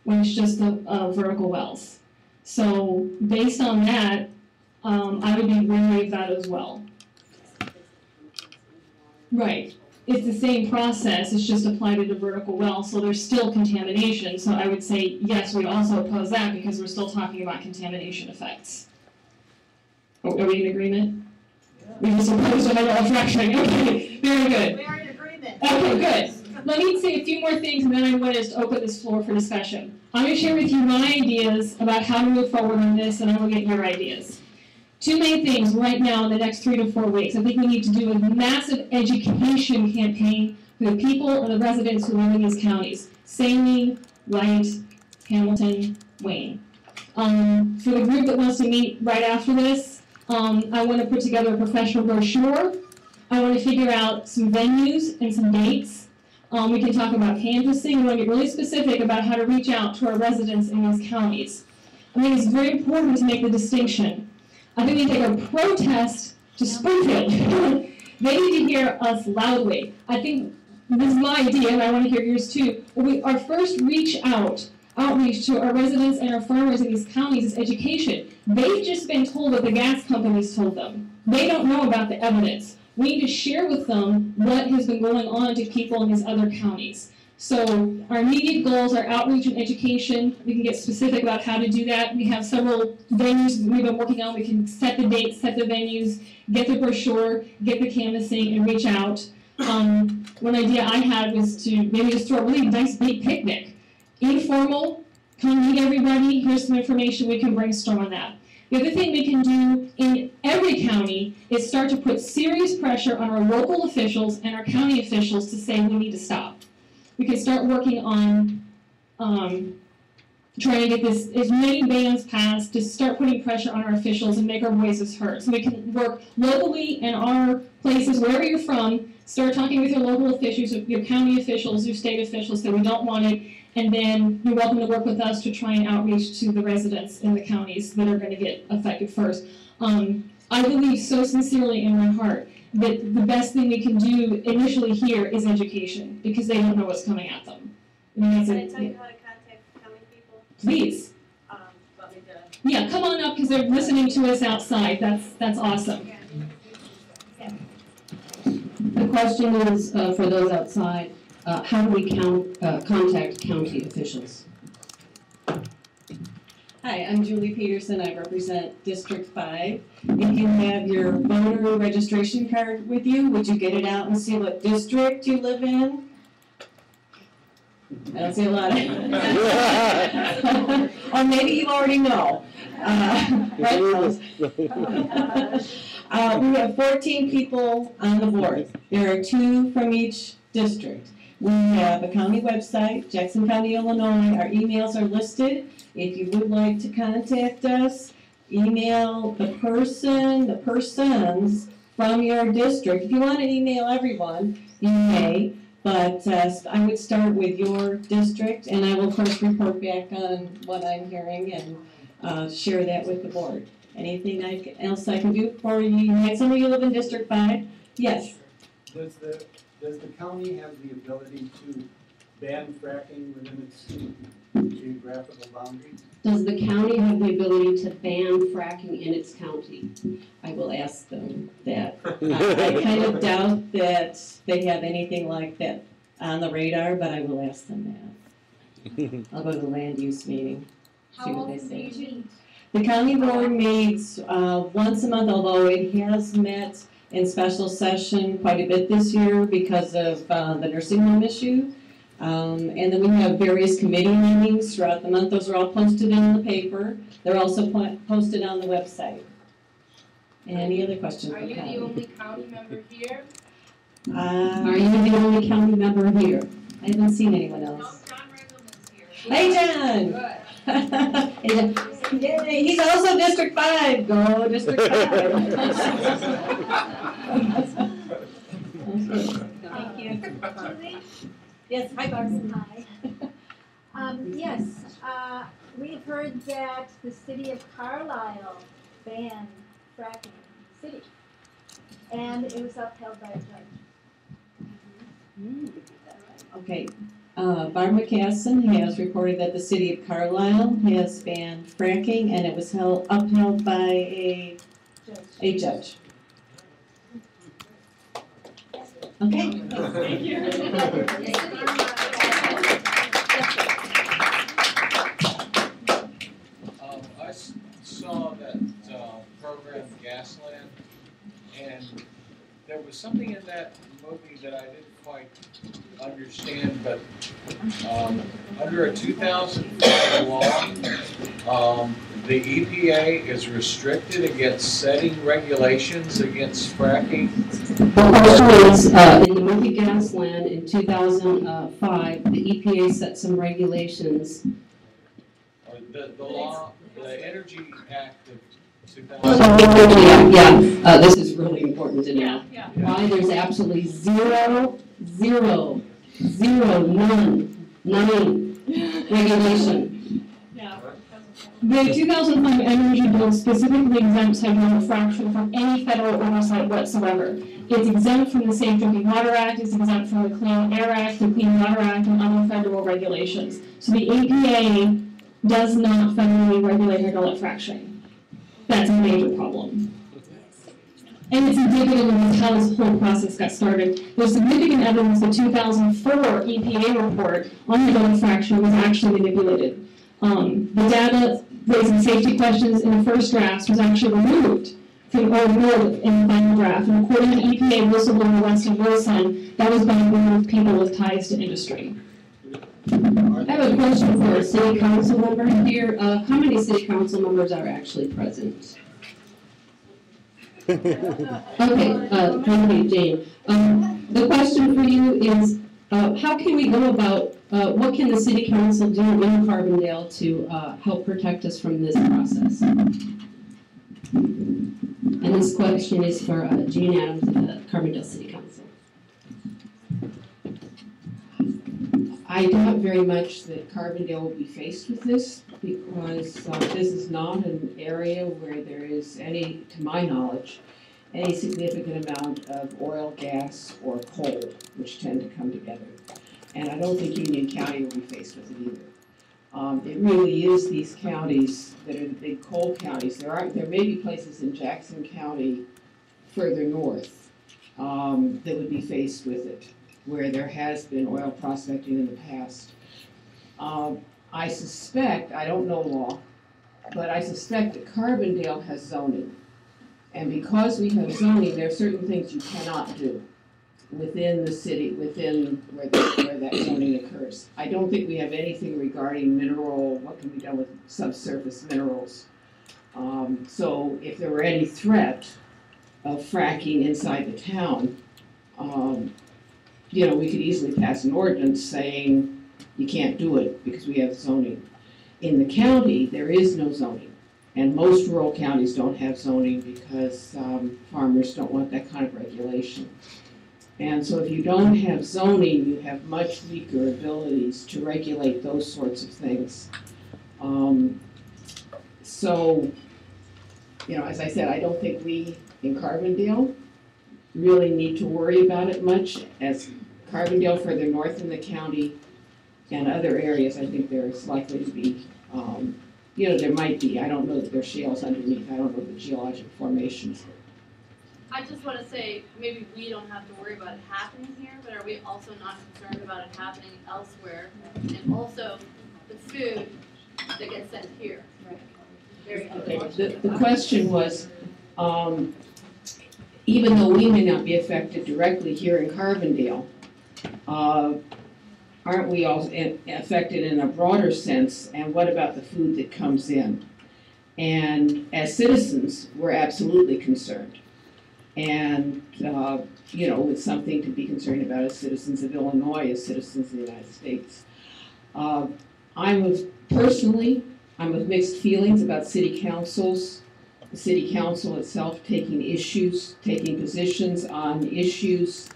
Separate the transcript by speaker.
Speaker 1: when it's just the vertical wells. So based on that, I would be wary of that as well. Right. It's the same process, it's just applied to the vertical well, so there's still contamination. So I would say, yes, we also oppose that because we're still talking about contamination effects. Are we in agreement? Yeah. We just opposed hydraulic fracturing. Okay, very good.
Speaker 2: We are in agreement.
Speaker 1: Okay, good. Let me say a few more things, and then I want us to open this floor for discussion. I'm going to share with you my ideas about how to move forward on this, and I will get your ideas. Two main things right now in the next 3 to 4 weeks. I think we need to do a massive education campaign for the people and the residents who live in these counties. Saline, Wright, Hamilton, Wayne. For the group that wants to meet right after this, I want to put together a professional brochure. I want to figure out some venues and some dates. We can talk about canvassing. We want to get really specific about how to reach out to our residents in these counties. I think it's very important to make the distinction. I think we take a protest to Springfield. They need to hear us loudly. I think this is my idea, and I want to hear yours too. Our first outreach to our residents and our farmers in these counties is education. They've just been told what the gas companies told them. They don't know about the evidence. We need to share with them what has been going on to people in these other counties. So our immediate goals are outreach and education. We can get specific about how to do that. We have several venues we've been working on. We can set the dates, set the venues, get the brochure, get the canvassing, and reach out. One idea I had was to maybe just throw a really nice big picnic. Informal, come meet everybody, here's some information, we can brainstorm on that. The other thing we can do in every county is start to put serious pressure on our local officials and our county officials to say we need to stop. We can start working on trying to get as many bans passed, to start putting pressure on our officials and make our voices heard. So we can work locally in our places, wherever you're from, start talking with your local officials, your county officials, your state officials, that we don't want it, and then you're welcome to work with us to try and outreach to the residents in the counties that are going to get affected first. I believe so sincerely in my heart that the best thing we can do initially here is education, because they don't know what's coming at them.
Speaker 2: Can I tell you how to contact county people?
Speaker 1: Please. Yeah, come on up, because they're listening to us outside. That's awesome.
Speaker 2: Yeah.
Speaker 3: The question is, for those outside, how do we contact county officials?
Speaker 4: Hi, I'm Julie Peterson. I represent District 5. If you have your voter registration card with you, would you get it out and see what district you live in? I don't see a lot of or maybe you already know. Right? We have 14 people on the board. There are 2 from each district. We have a county website, Jackson County, Illinois. Our emails are listed. If you would like to contact us, email the persons from your district. If you want to email everyone, you may, but I would start with your district, and I will first report back on what I'm hearing and share that with the board. Anything else I can do for you? You had somebody who live in District 5? Yes.
Speaker 5: Does the county have the ability to ban fracking within its geographical boundaries?
Speaker 3: Does the county have the ability to ban fracking in its county? I will ask them that. I kind of doubt that they have anything like that on the radar, but I will ask them that. I'll go to the land use meeting, see what they say. The county board meets once a month, although it has met in special session quite a bit this year because of the nursing home issue. And then we have various committee meetings throughout the month. Those are all posted in the paper. They're also posted on the website. Any other questions?
Speaker 6: Are you the only county member here?
Speaker 3: Are you the only county member here? I haven't seen anyone else.
Speaker 6: No, John Riggleman's here.
Speaker 3: Hey, John! Hey, John. Yay, he's also District 5. Go District 5.
Speaker 2: Thank you. Julie?
Speaker 4: Yes, hi, Barb.
Speaker 2: Hi. Yes, we've heard that the city of Carlisle banned fracking in the city, and it was upheld by a judge.
Speaker 4: Okay, Barb McCassin has reported that the city of Carlisle has banned fracking, and it was upheld by a judge. Okay.
Speaker 1: Thank you.
Speaker 7: I saw that program Gasland, and there was something in that movie that I didn't quite understand, but under a 2005 law, the EPA is restricted against setting regulations against fracking.
Speaker 3: The question is, in the movie Gasland in 2005, the EPA set some regulations.
Speaker 7: Or the law, the Energy Act of 2005.
Speaker 3: Yeah, this is really important to know.
Speaker 1: Yeah.
Speaker 3: Why there's absolutely none regulation.
Speaker 1: Yeah. The 2005 energy bill specifically exempts hydraulic fracturing from any federal oversight whatsoever. It's exempt from the Safe Drinking Water Act, it's exempt from the Clean Air Act, the Clean Water Act, and other federal regulations. So the EPA does not federally regulate hydraulic fracturing. That's a major problem. And it's indicative of how this whole process got started. There's significant evidence the 2004 EPA report on hydraulic fracturing was actually manipulated. The data raising safety questions in the first draft was actually removed from or ignored in the final draft. And according to EPA whistleblower Weston Wilson, that was by a group of people with ties to industry.
Speaker 3: I have a question for a city council member here. How many city council members are actually present? Okay, thank you, Jane. The question for you is, how can we go about, what can the city council do in Carbondale to help protect us from this process? And this question is for Jean Adams of the Carbondale City Council.
Speaker 8: I doubt very much that Carbondale will be faced with this because this is not an area where there is any, to my knowledge, any significant amount of oil, gas, or coal, which tend to come together. And I don't think Union County will be faced with it either. It really is these counties that are the big coal counties. There may be places in Jackson County further north that would be faced with it, where there has been oil prospecting in the past. I suspect, I don't know law, but I suspect that Carbondale has zoning. And because we have zoning, there are certain things you cannot do within the city, within where that zoning occurs. I don't think we have anything regarding mineral, what can be done with subsurface minerals. So if there were any threat of fracking inside the town, we could easily pass an ordinance saying you can't do it because we have zoning. In the county, there is no zoning. And most rural counties don't have zoning because farmers don't want that kind of regulation. And so if you don't have zoning, you have much weaker abilities to regulate those sorts of things. As I said, I don't think we in Carbondale really need to worry about it much. As Carbondale further north in the county and other areas, I think there's likely to be there might be, I don't know that there's shales underneath, I don't know the geologic formations.
Speaker 6: I just want to say, maybe we don't have to worry about it happening here, but are we also not concerned about it happening elsewhere? And also, the food that gets sent here. Right. Very
Speaker 8: Okay. The question was, even though we may not be affected directly here in Carbondale, aren't we all affected in a broader sense, and what about the food that comes in? And as citizens, we're absolutely concerned. And, it's something to be concerned about as citizens of Illinois, as citizens of the United States. I'm of mixed feelings about city councils, the city council itself taking positions on issues